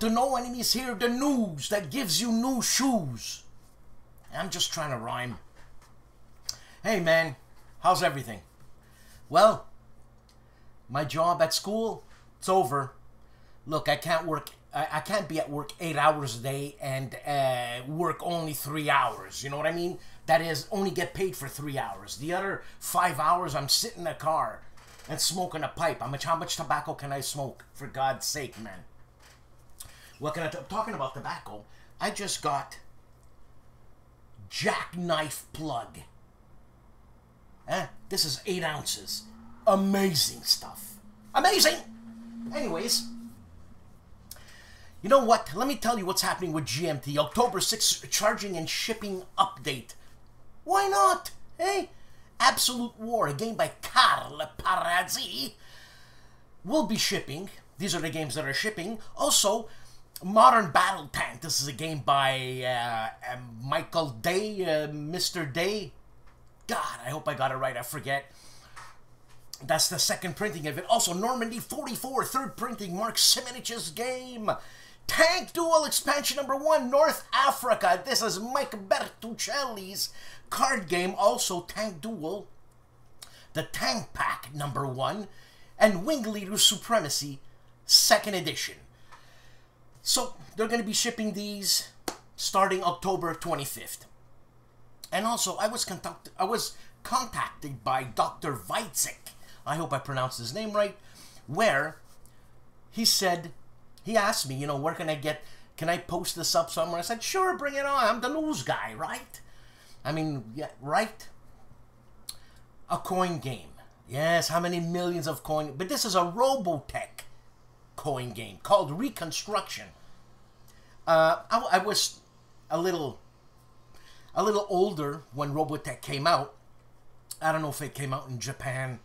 to no enemies here, the news that gives you new shoes. I'm just trying to rhyme. Hey man, how's everything? Well, my job at school, it's over. Look, I can't be at work 8 hours a day and work only 3 hours. You know what I mean? That is, only get paid for 3 hours. The other 5 hours, I'm sitting in a car and smoking a pipe. How much tobacco can I smoke? For God's sake, man. What can talking about tobacco, I just got jackknife plug. This is 8 ounces. Amazing stuff. Amazing! Anyways, you know what? Let me tell you what's happening with GMT. October 6th, charging and shipping update. Why not? Hey? Absolute War, a game by CARROLL will be shipping. These are the games that are shipping. Also, Modern Battle Tank. This is a game by Michael Day, Mr. Day. God, I hope I got it right. I forget. That's the second printing of it. Also, Normandy 44, third printing, Mark Simonich's game. Tank Duel Expansion number 1, North Africa. This is Mike Bertuccelli's card game. Also, Tank Duel, the Tank Pack number 1, and Wing Leader Supremacy, 2nd edition. So, they're going to be shipping these starting October 25th. And also, I was contacted by Dr. Weitzik. I hope I pronounced his name right. Where he said, he asked me, you know, where can I post this up somewhere? I said, sure, bring it on. I'm the news guy, right? I mean, yeah, right? A coin game. Yes, how many millions of coin? But this is a Robotech coin game called Reconstruction. I was a little older when Robotech came out. I don't know if it came out in Japan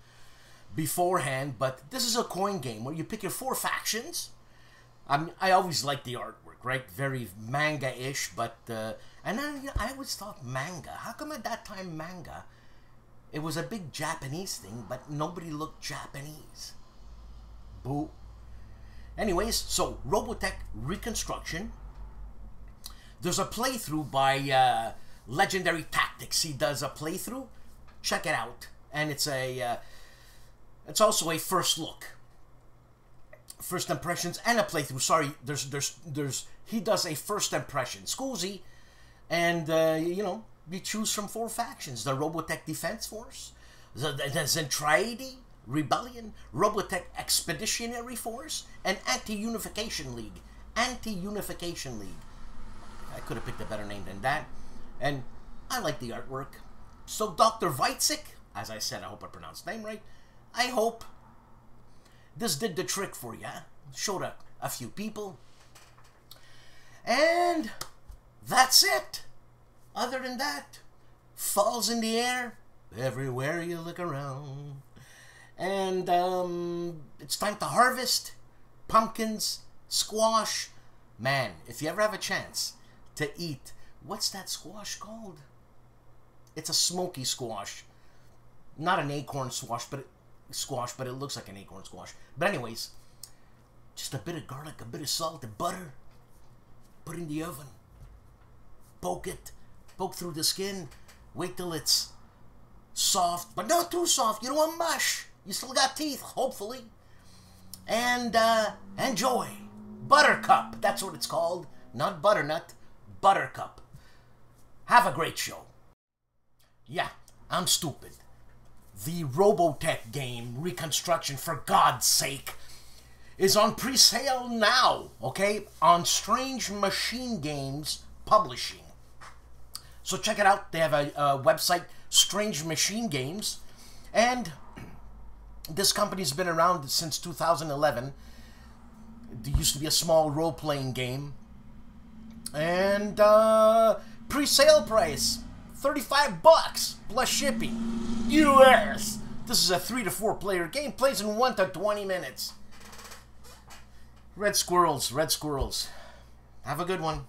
beforehand, but this is a coin game where you pick your 4 factions. I always liked the artwork, right? Very manga-ish, but and then I always thought manga. How come at that time manga? It was a big Japanese thing, but nobody looked Japanese. Boo. Anyways, so Robotech Reconstruction. There's a playthrough by Legendary Tactics. He does a playthrough. Check it out, and it's it's also a first look, first impressions, and a playthrough. Sorry, he does a first impression, Scusi, and you know, you choose from 4 factions: the Robotech Defense Force, the Zentraedi Rebellion, Robotech Expeditionary Force, and Anti-Unification League. Anti-Unification League. I could have picked a better name than that, and I like the artwork. So Dr. Weitzik, as I said, I hope I pronounced the name right. I hope this did the trick for you. Showed a few people. And that's it. Other than that, fall's in the air everywhere you look around. And it's time to harvest pumpkins, squash. Man, if you ever have a chance to eat, what's that squash called? It's a smoky squash. Not an acorn squash, but it looks like an acorn squash. But anyways, just a bit of garlic, a bit of salt, and butter. Put in the oven. Poke it. Poke through the skin. Wait till it's soft, but not too soft. You don't want mush. You still got teeth, hopefully. And enjoy. Buttercup. That's what it's called. Not butternut. Buttercup. Have a great show. Yeah, I'm stupid. The Robotech game, Reconstruction, for God's sake, is on pre-sale now, okay? On Strange Machine Games Publishing. So check it out. They have a website, Strange Machine Games. And this company's been around since 2011. There used to be a small role-playing game. And pre-sale price, $35 plus shipping. US. This is a 3 to 4 player game. Plays in 1 to 20 minutes. Red squirrels, red squirrels. Have a good one.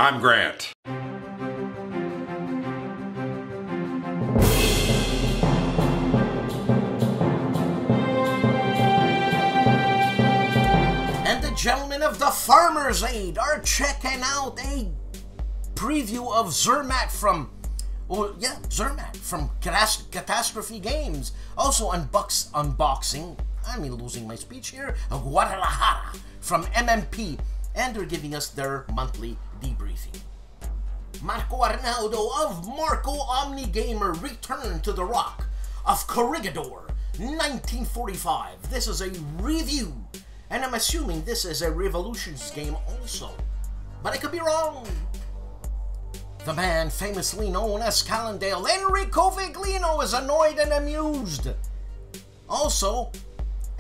I'm Grant. And the gentlemen of the Farmer's Aid are checking out a preview of Zermatt from Catastrophe Games. Also unboxing, losing my speech here, Guadalajara from MMP, and they're giving us their monthly debriefing. Marco Arnaldo of Marco OmniGamer returned to the Rock of Corregidor, 1945. This is a review, and I'm assuming this is a Revolutions game also, but I could be wrong. The man famously known as Calandale, Enrico Viglino, is annoyed and amused. Also,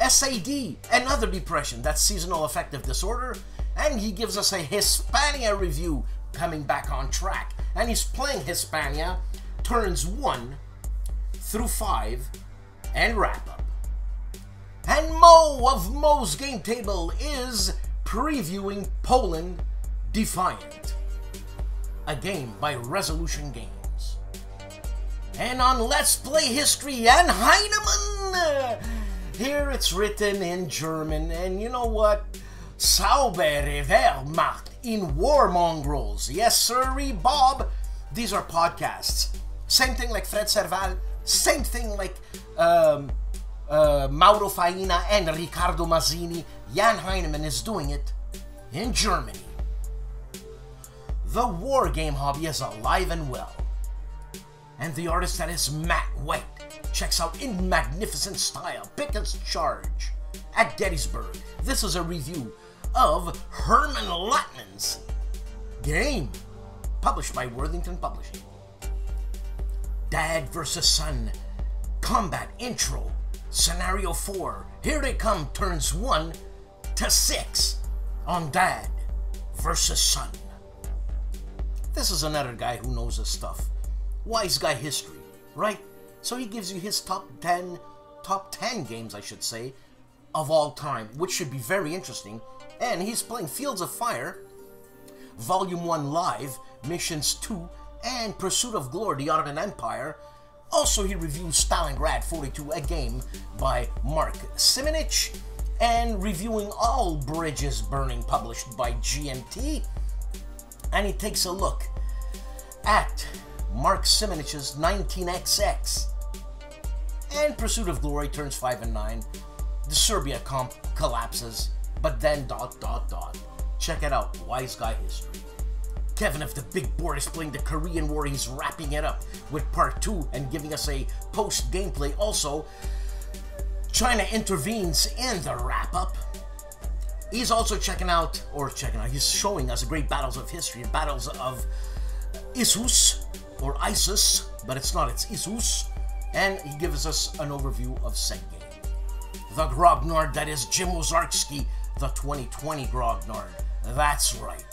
SAD, another depression, that's seasonal affective disorder, and he gives us a Hispania review, coming back on track, and he's playing Hispania, turns 1 through 5, and wrap up. And Mo of Mo's Game Table is previewing Poland Defiant, a game by Resolution Games. And on Let's Play History and Heinemann, here it's written in German, and you know what? Saubere Wehrmacht in War Mongrels. Yes, sirree, Bob. These are podcasts. Same thing like Fred Serval, same thing like Mauro Faina and Riccardo Mazzini. Jan Heinemann is doing it in Germany. The war game hobby is alive and well. And the artist that is Matt White checks out in magnificent style, Pickens Charge at Gettysburg. This is a review of Herman Latman's game, published by Worthington Publishing. Dad vs. Son, Combat Intro, Scenario 4, Here They Come, turns 1 to 6 on Dad vs. Son. This is another guy who knows his stuff. Wise guy history, right? So he gives you his top 10 games, I should say, of all time, which should be very interesting. And he's playing Fields of Fire, Volume 1 Live, Missions 2, and Pursuit of Glory, The Ottoman Empire. Also, he reviews Stalingrad 42, a game by Mark Simonich, and reviewing All Bridges Burning, published by GMT. And he takes a look at Mark Simonich's 19XX. And Pursuit of Glory turns 5 and 9. The Serbia comp collapses, but then ... Check it out, Wise Guy History. Kevin of the Big Board is playing the Korean War. He's wrapping it up with part 2 and giving us a post-gameplay. Also, China intervenes in the wrap-up. He's also he's showing us great battles of history, battles of Issus, or ISIS, but it's not, it's Issus. And he gives us an overview of said game. The Grognard, that is Jim Wozarski, the 2020 Grognard. That's right.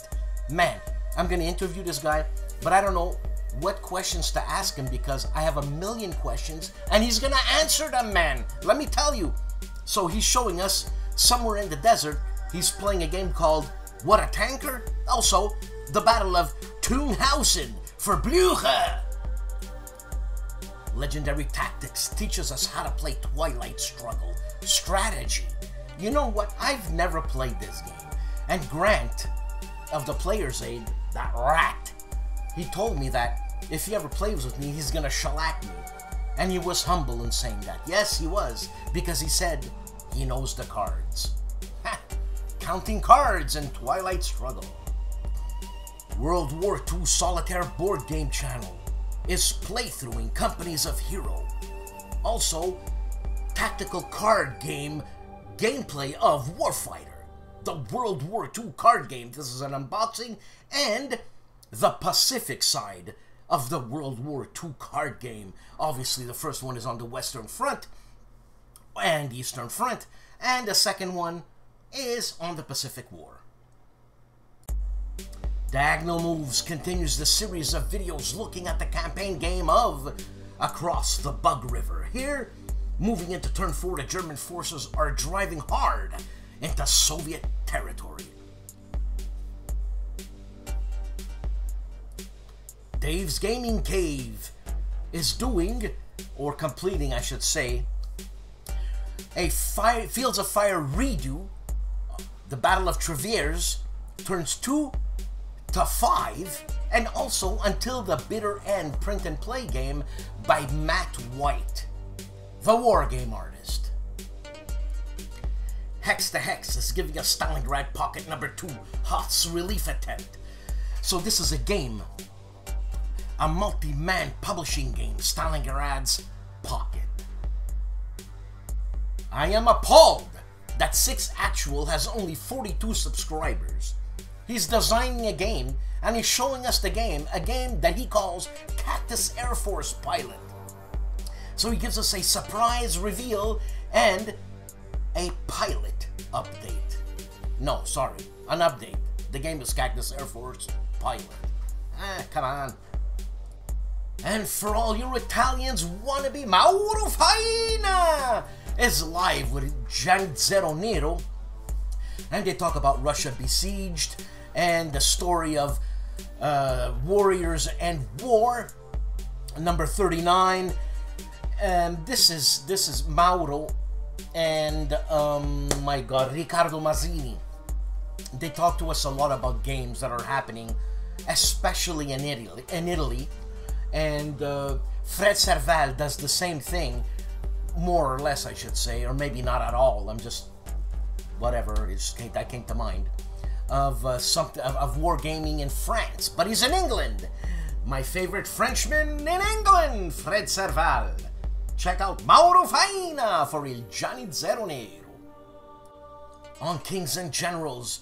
Man, I'm going to interview this guy, but I don't know what questions to ask him because I have a million questions, and he's going to answer them, man. Let me tell you. So he's showing us somewhere in the desert, he's playing a game called What a Tanker? Also, the Battle of Townsened for Blücher. Legendary Tactics teaches us how to play Twilight Struggle. Strategy. You know what? I've never played this game. And Grant of the Player's Aid, that rat, he told me that if he ever plays with me, he's gonna shellac me. And he was humble in saying that. Yes, he was, because he said he knows the cards. Ha! Counting cards in Twilight Struggle. World War II Solitaire board game channel is playthroughing Companies of Hero. Also, tactical card game gameplay of Warfighter, the World War II card game. This is an unboxing, and the Pacific side of the World War II card game. Obviously, the first one is on the Western Front and Eastern Front, and the second one is on the Pacific War. Diagonal Moves continues the series of videos looking at the campaign game of Across the Bug River. Here, moving into turn 4, the German forces are driving hard into Soviet territory. Dave's Gaming Cave is doing, or completing I should say, a Fields of Fire redo. The Battle of Traverse turns 2 to 5, and also Until the Bitter End print and play game by Matt White, the war game artist. Hex to Hex is giving us Stalingrad Pocket number 2 Hoth's relief attempt. So this is a game, a multi-man publishing game, Stalingrad's Pocket. I am appalled that 6actual has only 42 subscribers. He's designing a game, and he's showing us the game, a game that he calls Cactus Air Force Pilot. So he gives us a surprise reveal and a pilot update. No, sorry, an update. The game is Cactus Air Force Pilot. Come on. And for all you Italians wannabe, Mauro Faina is live with Gianni Zero Nero, and they talk about Russia besieged and the story of Warriors and War, number 39. And this is Mauro and my God, Riccardo Mazzini. They talk to us a lot about games that are happening, especially in Italy. And Fred Serval does the same thing, more or less I should say, or maybe not at all. I'm just whatever, that came to mind of something of wargaming in France, but he's in England. My favorite Frenchman in England, Fred Serval. Check out Mauro Faina for Il Gianni Zero Nero. On Kings and Generals,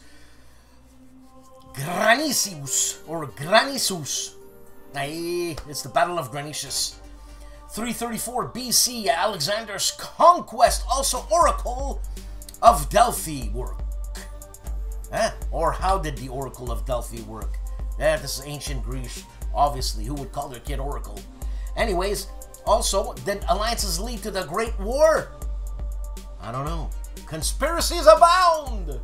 Granicius or Granisus. It's the Battle of Granicius. 334 BC, Alexander's conquest, also Oracle of Delphi work. Or how did the Oracle of Delphi work? This is ancient Greece, obviously. Who would call their kid Oracle? Anyways, also, did alliances lead to the Great War? I don't know. Conspiracies abound!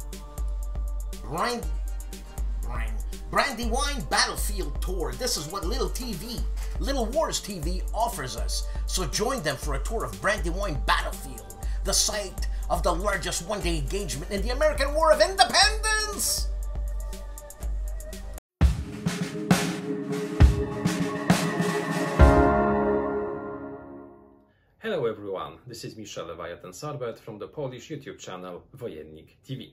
Brandywine Battlefield Tour. This is what Little Wars TV offers us. So join them for a tour of Brandywine Battlefield, the site of the largest one-day engagement in the American War of Independence. Hello everyone, this is Michel Leviathan-Sarbet from the Polish YouTube channel Wojennik TV.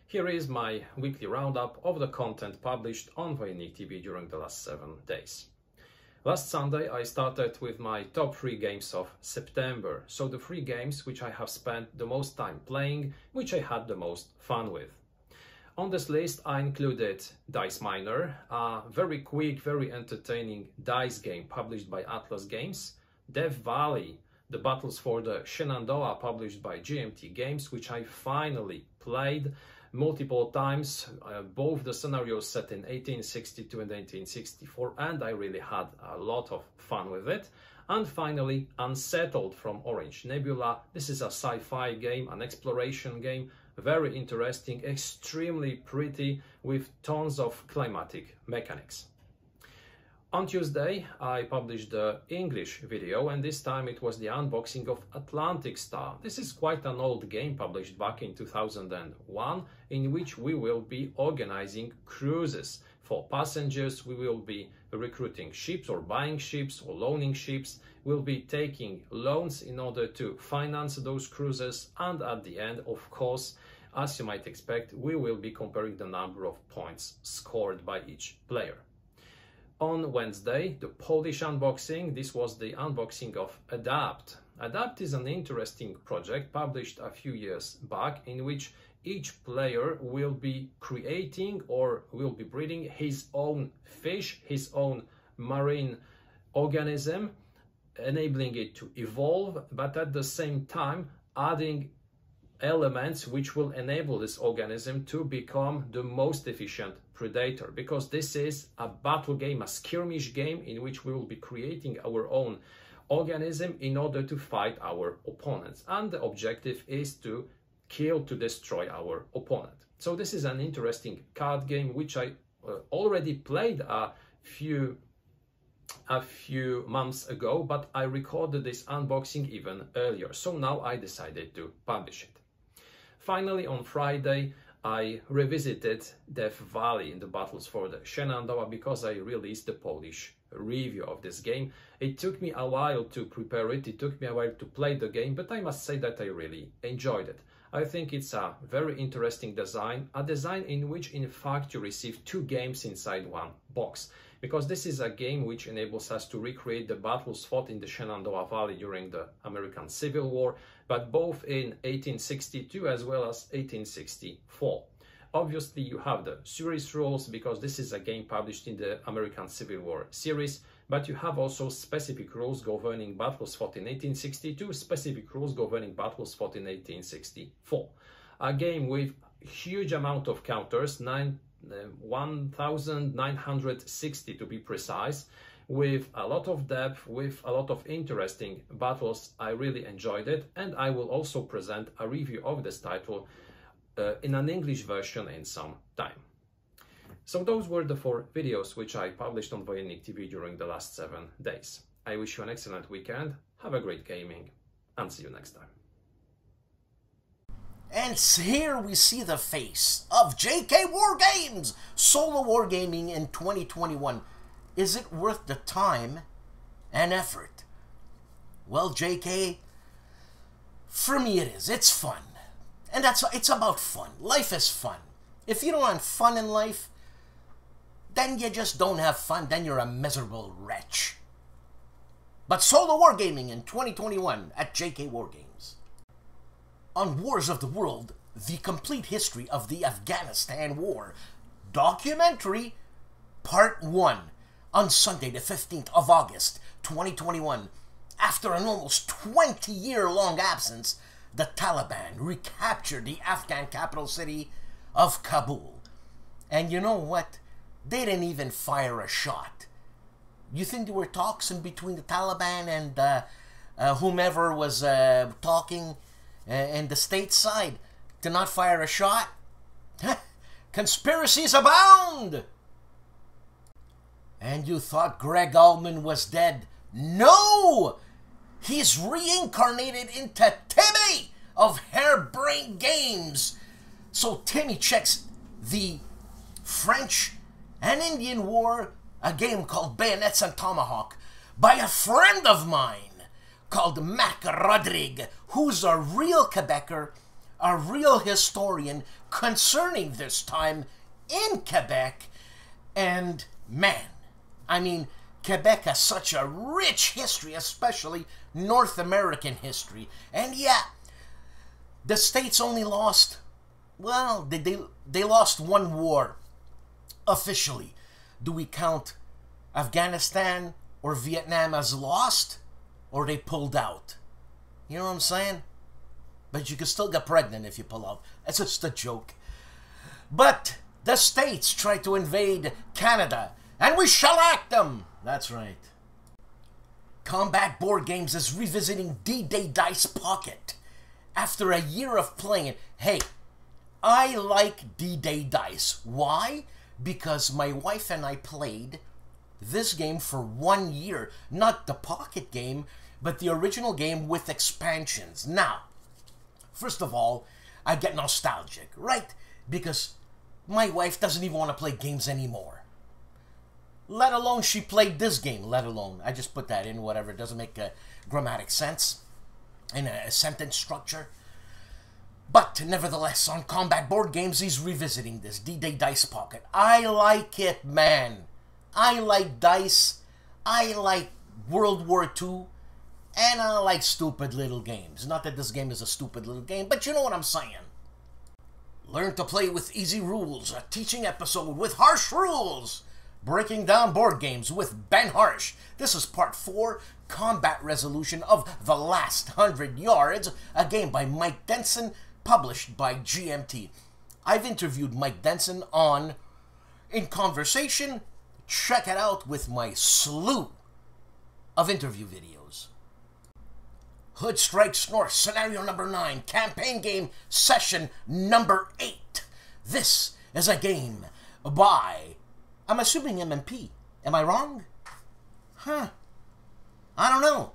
Here is my weekly roundup of the content published on Wojennik TV during the last 7 days. Last Sunday I started with my top 3 games of September, so the 3 games which I have spent the most time playing, which I had the most fun with. On this list I included Dice Miner, a very quick, very entertaining dice game published by Atlas Games, Death Valley, the Battles for the Shenandoah published by GMT Games, which I finally played multiple times, both the scenarios set in 1862 and 1864, and I really had a lot of fun with it. And finally, Unsettled from Orange Nebula. This is a sci-fi game, an exploration game, very interesting, extremely pretty, with tons of climatic mechanics. On Tuesday, I published the English video, and this time it was the unboxing of Atlantic Star. This is quite an old game published back in 2001, in which we will be organizing cruises. For passengers, we will be recruiting ships or buying ships or loaning ships. We'll be taking loans in order to finance those cruises, and at the end, of course, as you might expect, we will be comparing the number of points scored by each player. On Wednesday, the Polish unboxing. This was the unboxing of Adapt. Adapt is an interesting project published a few years back, in which each player will be creating or will be breeding his own fish, his own marine organism, enabling it to evolve, but at the same time adding elements which will enable this organism to become the most efficient predator, because this is a battle game, a skirmish game, in which we will be creating our own organism in order to fight our opponents, and the objective is to kill, to destroy our opponent. So this is an interesting card game which I already played a few a few months ago, but I recorded this unboxing even earlier, so now I decided to publish it. Finally, on Friday, I revisited Death Valley in the Battles for the Shenandoah because I released the Polish review of this game. It took me a while to prepare it, it took me a while to play the game, but I must say that I really enjoyed it. I think it's a very interesting design, a design in which in fact you receive two games inside one box, because this is a game which enables us to recreate the battles fought in the Shenandoah Valley during the American Civil War, but both in 1862 as well as 1864. Obviously you have the series rules because this is a game published in the American Civil War series, but you have also specific rules governing battles fought in 1862, specific rules governing battles fought in 1864. A game with huge amount of counters, 1960 to be precise, with a lot of depth, with a lot of interesting battles. I really enjoyed it, and I will also present a review of this title in an English version in some time. So those were the 4 videos which I published on Wojennik TV during the last 7 days. I wish you an excellent weekend, have a great gaming, and see you next time. And here we see the face of JK Wargames, solo wargaming in 2021. Is it worth the time and effort? Well, JK, for me it is. It's fun. And it's about fun. Life is fun. If you don't want fun in life, then you just don't have fun. Then you're a miserable wretch. But solo wargaming in 2021 at JK Wargames. On Wars of the World, the complete history of the Afghanistan War, documentary, part 1, on Sunday the 15th of August, 2021. After an almost 20-year-long absence, the Taliban recaptured the Afghan capital city of Kabul. And you know what? They didn't even fire a shot. You think there were talks in between the Taliban and whomever was talking and the state side to not fire a shot? Conspiracies abound! And you thought Greg Allman was dead? No! He's reincarnated into Timmy of Harebrained Games. So Timmy checks the French and Indian War, a game called Bayonets and Tomahawk, by a friend of mine called Mac Rodrigue, who's a real Quebecer, a real historian concerning this time in Quebec. And man, I mean, Quebec has such a rich history, especially North American history. And yeah, the States only lost, well, they lost one war officially. Do we count Afghanistan or Vietnam as lost, or they pulled out? You know what I'm saying? But you can still get pregnant if you pull out. That's just a joke. But the States tried to invade Canada, and we shellacked them. That's right. Combat Board Games is revisiting D-Day Dice Pocket. After a year of playing it, hey, I like D-Day Dice. Why? Because my wife and I played this game for 1 year. Not the pocket game, but the original game with expansions. Now, first of all, I get nostalgic, right? Because my wife doesn't even want to play games anymore. Let alone she played this game, let alone. I just put that in, whatever. It doesn't make a grammatic sense in a sentence structure. But nevertheless, on Combat Board Games, he's revisiting this D-Day Dice Pocket. I like it, man. I like dice. I like World War II. And I like stupid little games. Not that this game is a stupid little game, but you know what I'm saying. Learn to play with easy rules. A teaching episode with harsh rules. Breaking down board games with Ben Harsh. This is part 4, Combat Resolution of The Last 100 Yards, a game by Mike Denson, published by GMT. I've interviewed Mike Denson on In Conversation. Check it out with my slew of interview videos. Hood Strikes North, scenario number 9, campaign game, session number 8. This is a game by, I'm assuming MMP. Am I wrong? Huh. I don't know.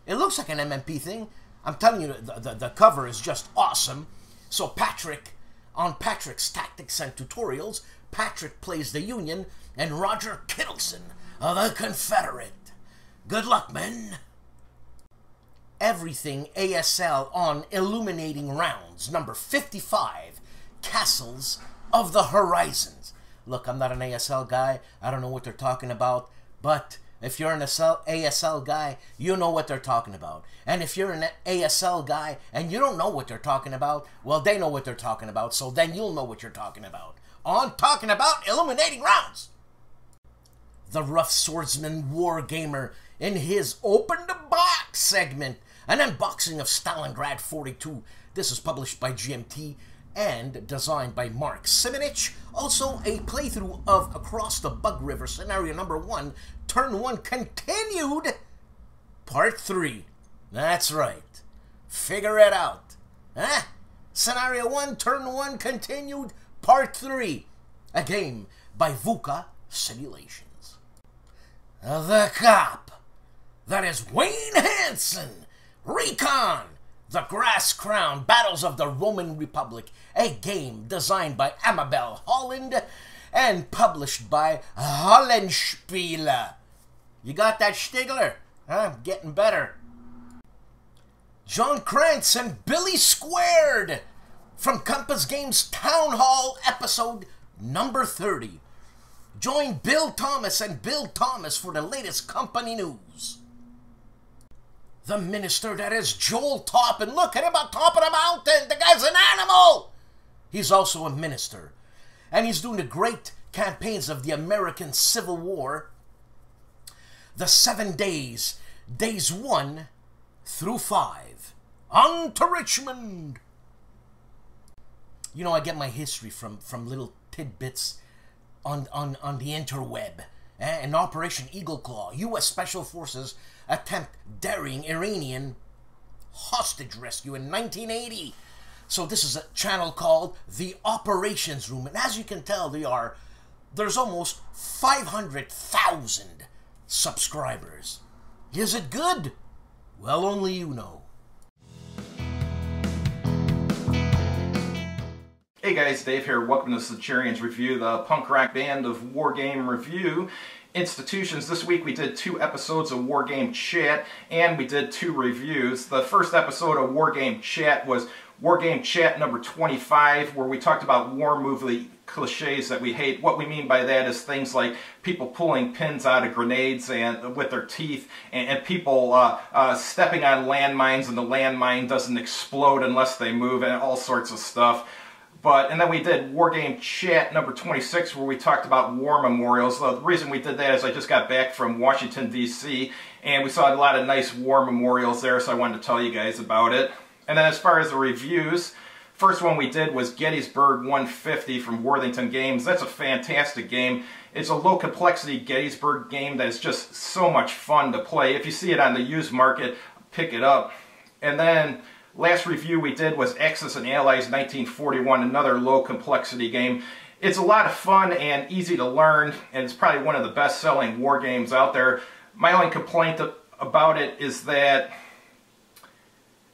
It looks like an MMP thing. I'm telling you, the cover is just awesome. So Patrick, on Patrick's Tactics and Tutorials, Patrick plays the Union and Roger Kittleson, the Confederate. Good luck, men. Everything ASL on Illuminating Rounds, number 55, Castles of the Horizons. Look, I'm not an ASL guy. I don't know what they're talking about, but if you're an ASL guy, you know what they're talking about. And if you're an ASL guy and you don't know what they're talking about, well, they know what they're talking about, so then you'll know what you're talking about. On Talking About Illuminating Rounds. The Rough Swordsman War Gamer in his Open the Box segment, an unboxing of Stalingrad 42. This is published by GMT and designed by Mark Simonich. Also, a playthrough of Across the Bug River, scenario number 1, turn 1 continued, part 3. That's right. Figure it out. Huh? Scenario 1, turn 1 continued, part 3. A game by VUCA Simulations. The Cop. That is Wayne Hansen. Recon. The Grass Crown Battles of the Roman Republic, a game designed by Amabel Holland and published by HOLLANDSPIELE. You got that, Stigler? Huh? Getting better. John Krantz and Billy Squared from Compass Games Town Hall episode number 30. Join Bill Thomas and Bill Thomas for the latest company news. The minister that is Joel Toppin. Look at him on top of the mountain. The guy's an animal. He's also a minister. And he's doing the great campaigns of the American Civil War. The 7 days. Days 1 through 5. On to Richmond. You know, I get my history from little tidbits on the interweb. In Operation Eagle Claw, U.S. Special Forces attempt daring Iranian hostage rescue in 1980. So this is a channel called The Operations Room. And as you can tell, there's almost 500,000 subscribers. Is it good? Well, only you know. Hey guys, Dave here. Welcome to Centurion's Review, the punk rock band of War Game Review institutions. This week we did 2 episodes of War Game Chat, and we did 2 reviews. The first episode of War Game Chat was War Game Chat number 25, where we talked about war movie cliches that we hate. What we mean by that is things like people pulling pins out of grenades and with their teeth, and people stepping on landmines and the landmine doesn't explode unless they move, and all sorts of stuff. And then we did War Game Chat number 26, where we talked about war memorials. The reason we did that is I just got back from Washington, D.C., and we saw a lot of nice war memorials there, so I wanted to tell you guys about it. And then as far as the reviews, first one we did was Gettysburg 150 from Worthington Games. That's a fantastic game. It's a low complexity Gettysburg game that is just so much fun to play. If you see it on the used market, pick it up. And then last review we did was Axis and Allies 1941, another low complexity game. It's a lot of fun and easy to learn, and it's probably one of the best selling war games out there. My only complaint about it is that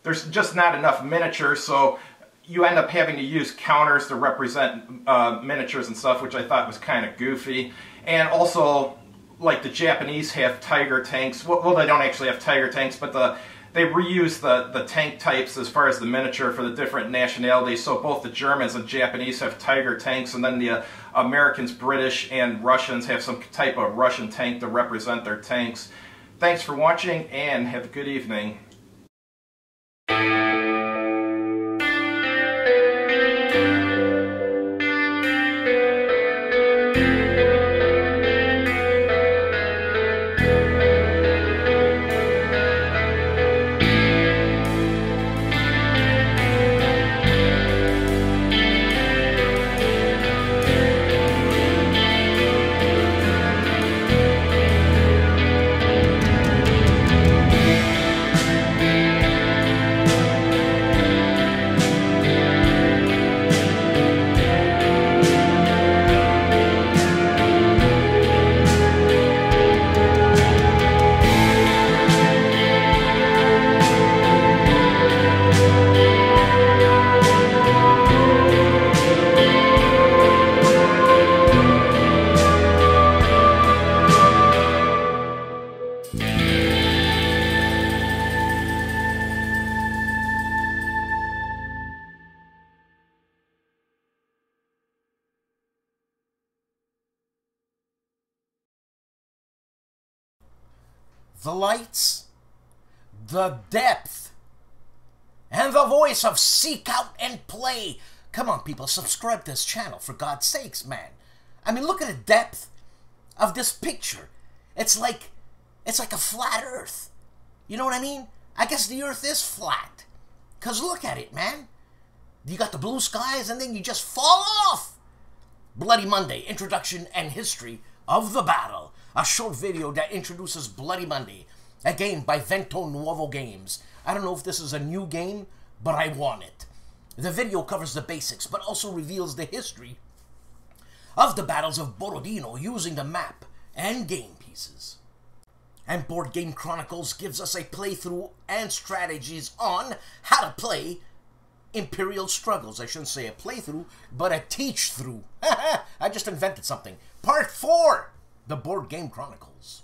there's just not enough miniatures, so you end up having to use counters to represent miniatures and stuff, which I thought was kind of goofy. And also, like, the Japanese have Tiger tanks. Well, they don't actually have Tiger tanks, but they reuse the tank types as far as the miniature for the different nationalities. So both the Germans and Japanese have Tiger tanks, and then the Americans, British, and Russians have some type of Russian tank to represent their tanks. Thanks for watching, and have a good evening. the lights, the depth, and the voice of Seek Out and Play. Come on, people, subscribe to this channel, for God's sakes, man. I mean, look at the depth of this picture. It's like a flat earth. You know what I mean? I guess the earth is flat. Because look at it, man. You got the blue skies, and then you just fall off. Bloody Monday, introduction and history of the battle. A short video that introduces Bloody Monday, a game by Vento Nuovo Games. I don't know if this is a new game, but I want it. The video covers the basics, but also reveals the history of the battles of Borodino using the map and game pieces. And Board Game Chronicles gives us a playthrough and strategies on how to play Imperial Struggles. I shouldn't say a playthrough, but a teach-through. I just invented something. Part 4, the Board Game Chronicles.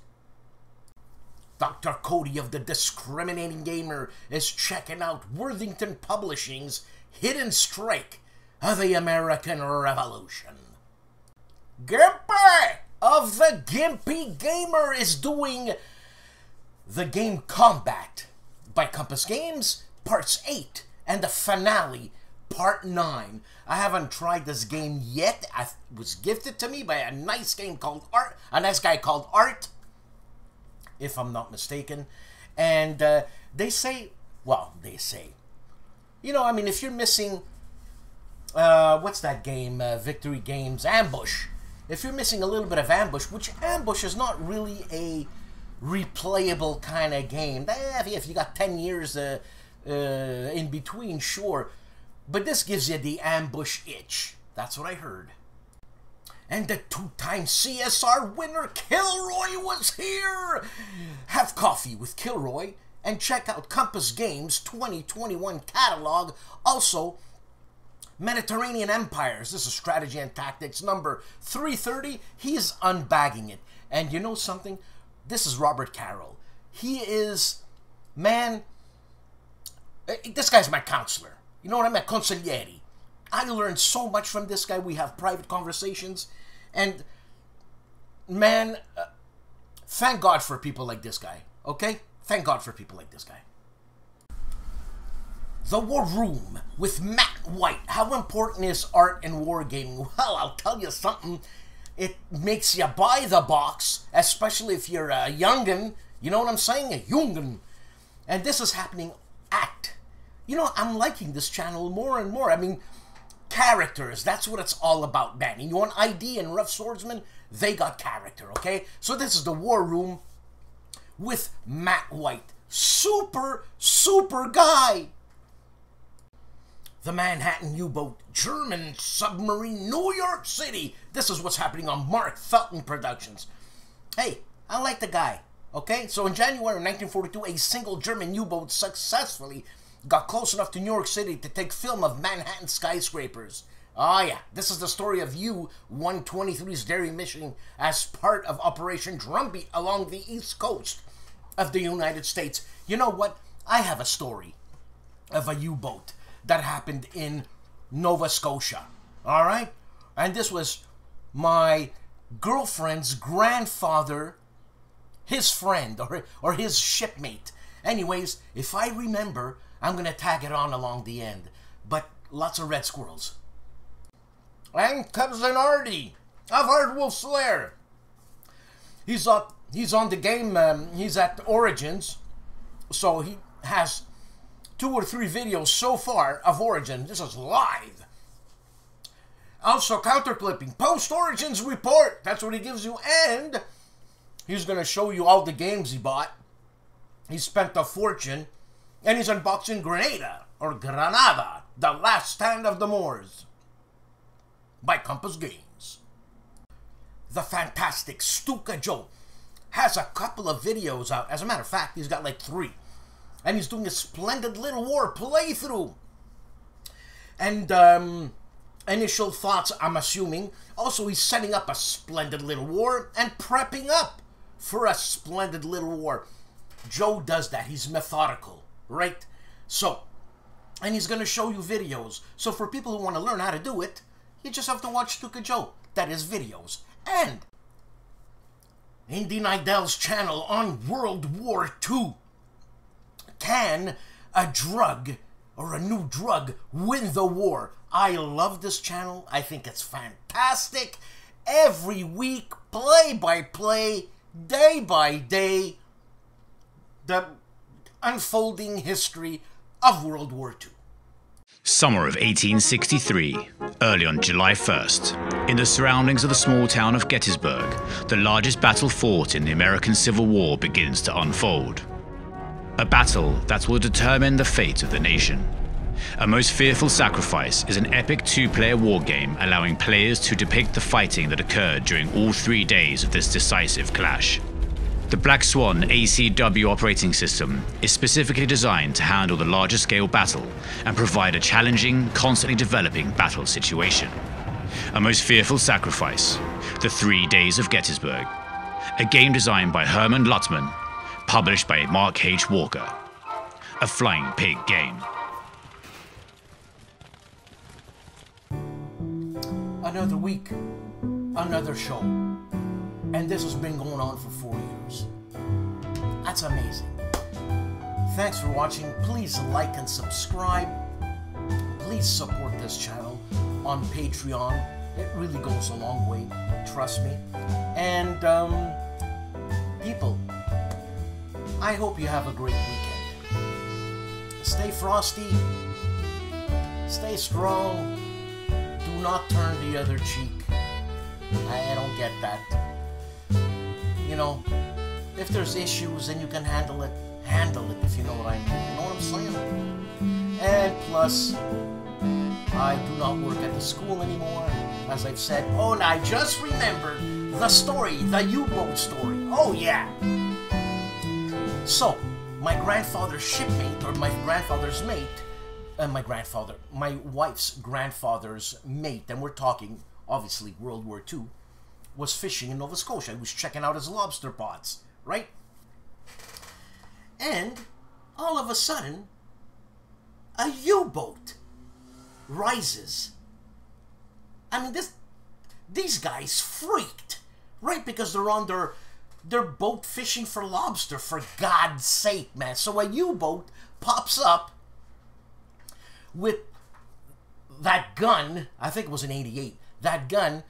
Dr. Cody of the Discriminating Gamer is checking out Worthington Publishing's Hidden Strike of the American Revolution. GIMPY of the GIMPY Gamer is doing the game Combat by Compass Games, Parts 8, and the finale, Part 9. I haven't tried this game yet. It was gifted to me by a nice guy called Art, if I'm not mistaken. And they say, you know, I mean, if you're missing, what's that game, Victory Games, Ambush. If you're missing a little bit of Ambush, which Ambush is not really a replayable kind of game. If you got 10 years in between, sure. But this gives you the Ambush itch. That's what I heard. And the 2-time CSR winner, KilRoyWasHere! Have coffee with Kilroy and check out Compass Games' 2021 catalog. Also, Mediterranean Empires. This is Strategy and Tactics number 330. He's unbagging it. And you know something? This is Robert Carroll. He is, man, this guy's my counselor. You know what I mean? Consigliere. I learned so much from this guy. We have private conversations. And, man, thank God for people like this guy. Okay? Thank God for people like this guy. The War Room with Matt White. How important is art in wargaming? Well, I'll tell you something. It makes you buy the box, especially if you're a youngin'. You know what I'm saying? A youngin'. And this is happening at... You know, I'm liking this channel more and more. I mean, characters, that's what it's all about, man. You want ID and Rough Swordsman? They got character, okay? So this is the War Room with Matt White. Super, super guy. The Manhattan U-Boat, German submarine, New York City. This is what's happening on Mark Felton Productions. Hey, I like the guy, okay? So in January 1942, a single German U-boat successfully got close enough to New York City to take film of Manhattan skyscrapers. Oh yeah, this is the story of U-123's daring mission as part of Operation Drumbeat along the East Coast of the United States. You know what? I have a story of a U-boat that happened in Nova Scotia, all right? And this was my girlfriend's grandfather, his friend, or his shipmate. Anyways, if I remember, I'm going to tag it on along the end. But lots of red squirrels. And Cousin Artie of ARDWULF'S Lair. He's on the game, he's at Origins, so he has 2 or 3 videos so far of Origin. This is live. Also, counterclipping. Post-Origins report. That's what he gives you. And he's going to show you all the games he bought. He spent a fortune. And he's unboxing Grenada, or Granada, The Last Stand of the Moors, by Compass Games. The fantastic STUKAJOE has a couple of videos out. As a matter of fact, he's got like 3. And he's doing a Splendid Little War playthrough. And initial thoughts, I'm assuming. Also, he's setting up a Splendid Little War and prepping up for a Splendid Little War. Joe does that. He's methodical, right? So, and he's going to show you videos. So for people who want to learn how to do it, you just have to watch STUKAJOE. That is videos. And Indy Nidell's channel on World War II. Can a drug or a new drug win the war? I love this channel. I think it's fantastic. Every week, play by play, day by day, the unfolding history of World War II. Summer of 1863, early on July 1st, in the surroundings of the small town of Gettysburg, the largest battle fought in the American Civil War begins to unfold. A battle that will determine the fate of the nation. A Most Fearful Sacrifice is an epic two-player war game allowing players to depict the fighting that occurred during all 3 days of this decisive clash. The Black Swan ACW operating system is specifically designed to handle the larger scale battle and provide a challenging, constantly developing battle situation. A Most Fearful Sacrifice, The 3 Days of Gettysburg, a game designed by Herman Luttman, published by Mark H. Walker. A Flying Pig game. Another week, another show. And this has been going on for 4 years. That's amazing. Thanks for watching. Please like and subscribe. Please support this channel on Patreon. It really goes a long way, trust me. And people, I hope you have a great weekend. Stay frosty. Stay strong. Do not turn the other cheek. I don't get that. You know, if there's issues and you can handle it if you know what I mean. You know what I'm saying? And plus, I do not work at the school anymore, as I've said. Oh, and I just remembered the story, the U-boat story. Oh, yeah. So, my grandfather's shipmate, or my grandfather's mate, my wife's grandfather's mate, and we're talking, obviously, World War II, was fishing in Nova Scotia. He was checking out his lobster pots, right? And all of a sudden, a U-boat rises. I mean, these guys freaked, right? Because they're on their boat fishing for lobster, for God's sake, man. So a U-boat pops up with that gun, I think it was an 88, that gun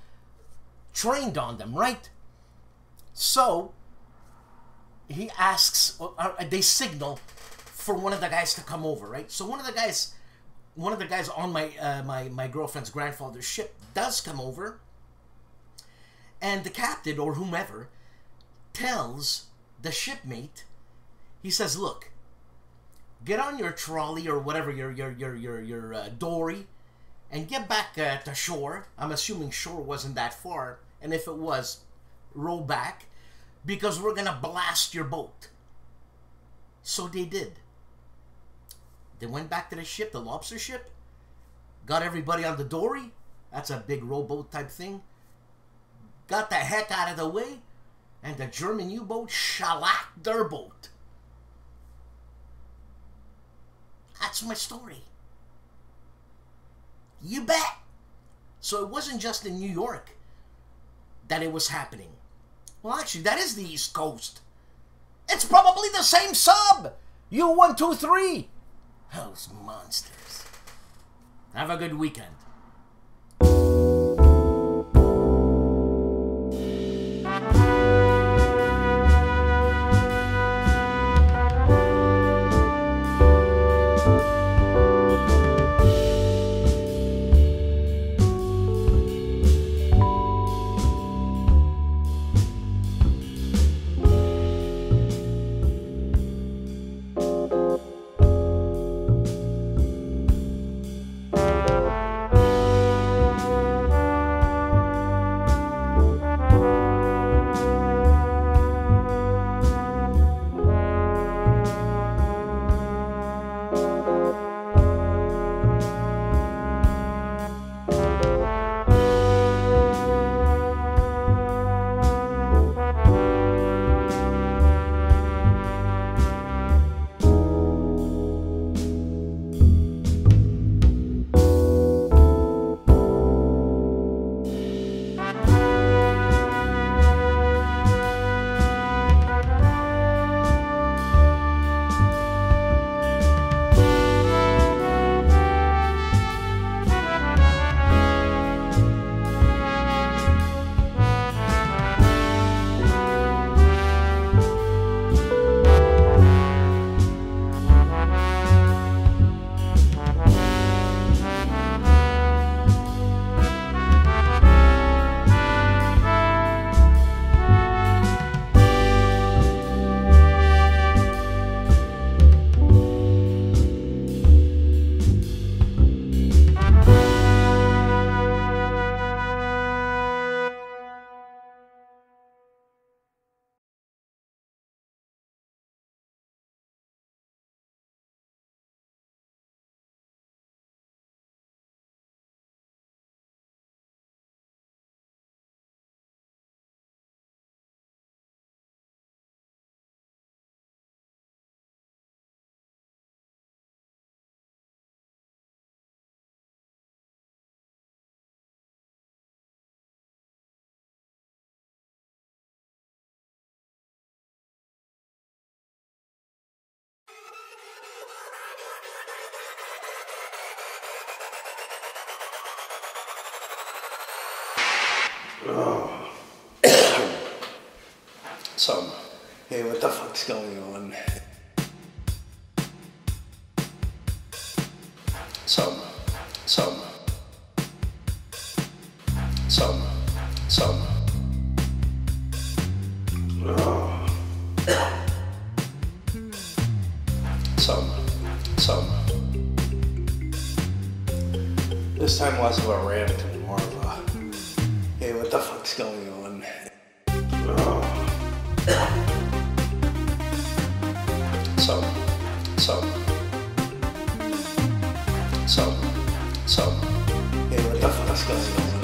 trained on them, right? So he asks, they signal for one of the guys to come over, right? So one of the guys on my girlfriend's grandfather's ship does come over, and the captain or whomever tells the shipmate, he says, look, get on your trolley or whatever, your dory, and get back to shore. I'm assuming shore wasn't that far, and if it was, row back, because we're gonna blast your boat. So they did. They went back to the ship, the lobster ship, got everybody on the dory. That's a big rowboat type thing. Got the heck out of the way, and the German U-boat shellacked their boat. That's my story. You bet. So it wasn't just in New York that it was happening. Well, actually, that is the East Coast. It's probably the same sub. U-123. Those monsters. Have a good weekend. Hey, what the fuck's going on? This time less of a rant and more of a, hey, what the fuck's going on? Hey, what the fuck's going on?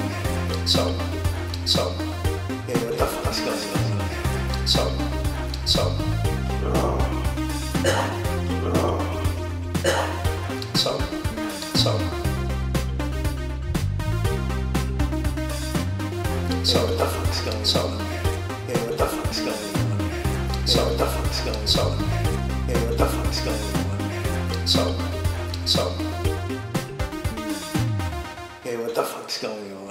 Hey, what the fuck's going on? So what the fuck's going on? Hey, what the fuck's going on? So what the fuck's going on? Hey, what the fuck's going on? Hey, what the fuck's going on?